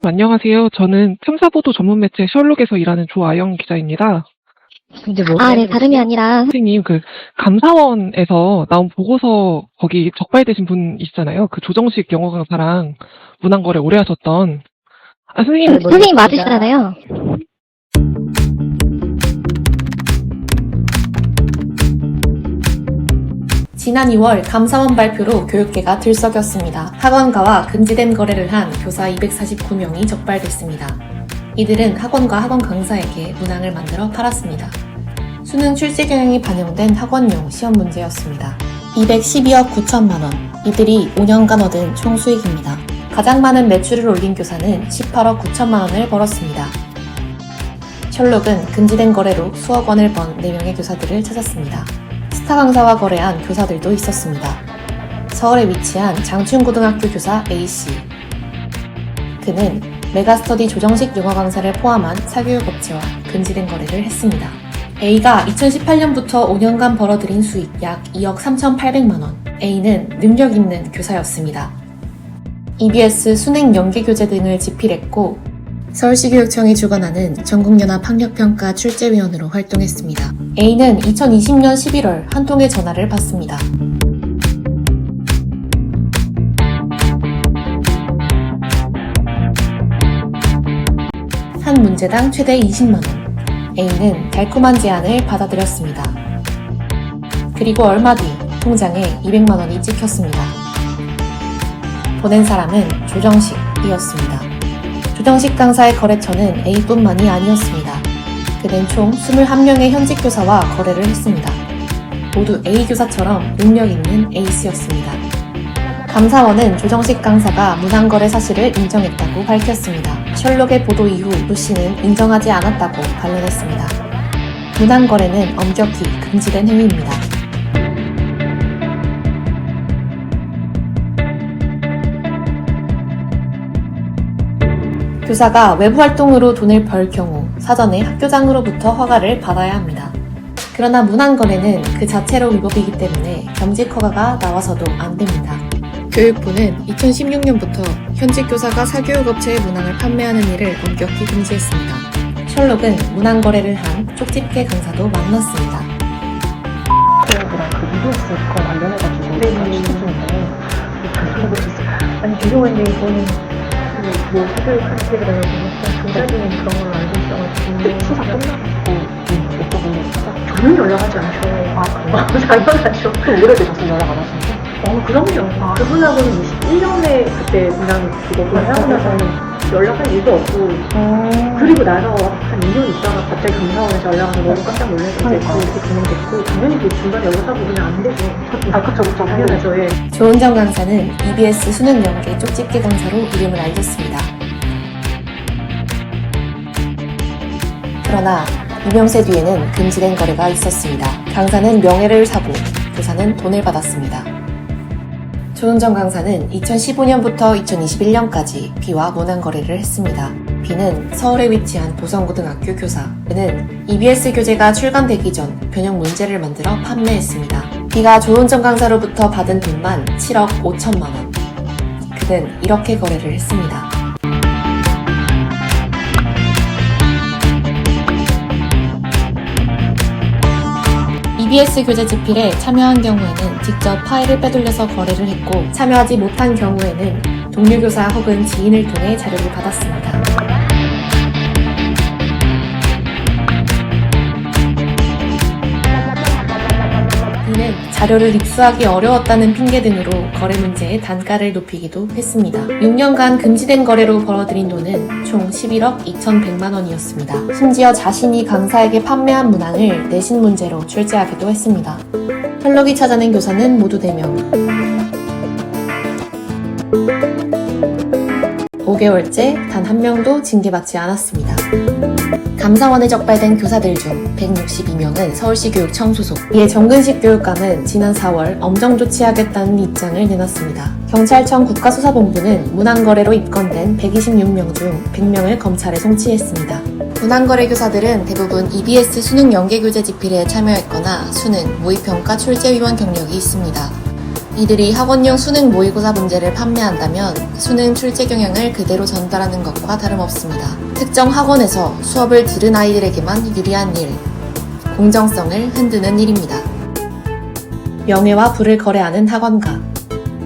안녕하세요. 저는 탐사보도 전문 매체 셜록에서 일하는 조아영 기자입니다. 근데 뭐 네, 다름이 아니라 선생님, 감사원에서 나온 보고서 거기 적발되신 분 있잖아요. 그 조정식 영어 강사랑 문항거래 오래 하셨던. 선생님, 선생님 맞으시잖아요. 지난 2월 감사원 발표로 교육계가 들썩였습니다. 학원가와 금지된 거래를 한 교사 249명이 적발됐습니다. 이들은 학원과 학원 강사에게 문항을 만들어 팔았습니다. 수능 출제 경향이 반영된 학원용 시험 문제였습니다. 212억 9천만 원, 이들이 5년간 얻은 총 수익입니다. 가장 많은 매출을 올린 교사는 18억 9천만 원을 벌었습니다. 셜록은 금지된 거래로 수억 원을 번 4명의 교사들을 찾았습니다. 스타 강사와 거래한 교사들도 있었습니다. 서울에 위치한 장춘고등학교 교사 A씨. 그는 메가스터디 조정식 영어 강사를 포함한 사교육업체와 금지된 거래를 했습니다. A가 2018년부터 5년간 벌어들인 수익 약 2억 3,800만 원. A는 능력 있는 교사였습니다. EBS 수능 연계교재 등을 집필했고 서울시교육청이 주관하는 전국연합학력평가 출제위원으로 활동했습니다. A는 2020년 11월 한 통의 전화를 받습니다. 한 문제당 최대 20만원. A는 달콤한 제안을 받아들였습니다. 그리고 얼마 뒤 통장에 200만원이 찍혔습니다. 보낸 사람은 조정식이었습니다. 조정식 강사의 거래처는 A뿐만이 아니었습니다. 그는 총 21명의 현직 교사와 거래를 했습니다. 모두 A 교사처럼 능력 있는 A씨였습니다. 감사원은 조정식 강사가 문항거래 사실을 인정했다고 밝혔습니다. 셜록의 보도 이후 루씨는 인정하지 않았다고 반론했습니다. 문항거래는 엄격히 금지된 행위입니다. 교사가 외부 활동으로 돈을 벌 경우 사전에 학교장으로부터 허가를 받아야 합니다. 그러나 문항거래는 그 자체로 위법이기 때문에 겸직 허가가 나와서도 안 됩니다. 교육부는 2016년부터 현직 교사가 사교육업체에 문항을 판매하는 일을 엄격히 금지했습니다. 셜록은 문항거래를 한 쪽집게 강사도 만났습니다. 교육이랑 그 EBS 거 관련해가지고 추천 중인데 아니 죄송한데 이거는 뭐 사교육 학습이라고 굉장히 그런 걸로 알고 있어가지고 수사 끝나고 저는 연락하지 않죠. 아 그래요? 당연하죠. 좀 오래되셨어요? 연락 안 하시는데? 그럼요. 그분하고는 21년에 그때 그냥 그거 하고 나서는 연락한 일도 없고 그리고 나서 한 2년 있다가 갑자기 감사원에서 연락하면 너무 깜짝 놀라서 이제 그렇게 진행됐고 당연히 그 중간에 연락하고 그냥 안 되죠. 그쵸. 당연하죠. 예. 조은정 강사는 EBS 수능 연계 쪽집게 강사로 이름을 알렸습니다. 그러나 이명세 뒤에는 금지된 거래가 있었습니다. 강사는 명예를 사고 교사는 돈을 받았습니다. 조은정 강사는 2015년부터 2021년까지 B와 문항거래를 했습니다. B는 서울에 위치한 보성고등학교 교사. 그는 EBS 교재가 출간되기 전 변형 문제를 만들어 판매했습니다. B가 조은정 강사로부터 받은 돈만 7억 5천만 원. 그는 이렇게 거래를 했습니다. EBS 교재 집필에 참여한 경우에는 직접 파일을 빼돌려서 거래를 했고 참여하지 못한 경우에는 동료 교사 혹은 지인을 통해 자료를 받았습니다. B는 자료를 입수하기 어려웠다는 핑계 등으로 거래 문제의 단가를 높이기도 했습니다. 6년간 금지된 거래로 벌어들인 돈은 총 11억 2,100만 원이었습니다. 심지어 자신이 강사에게 판매한 문항을 내신 문제로 출제하기도 했습니다. 셜록이 찾아낸 교사는 모두 4명. 5개월째 단 한 명도 징계받지 않았습니다. 감사원에 적발된 교사들 중 162명은 서울시 교육청 소속. 이에 정근식 교육감은 지난 4월 엄정 조치하겠다는 입장을 내놨습니다. 경찰청 국가수사본부는 문항거래로 입건된 126명 중 100명을 검찰에 송치했습니다. 문항거래 교사들은 대부분 EBS 수능 연계교재 집필에 참여했거나 수능, 모의평가 출제위원 경력이 있습니다. 이들이 학원용 수능 모의고사 문제를 판매한다면 수능 출제 경향을 그대로 전달하는 것과 다름없습니다. 특정 학원에서 수업을 들은 아이들에게만 유리한 일, 공정성을 흔드는 일입니다. 명예와 부를 거래하는 학원가,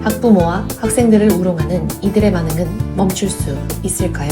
학부모와 학생들을 우롱하는 이들의 반응은 멈출 수 있을까요?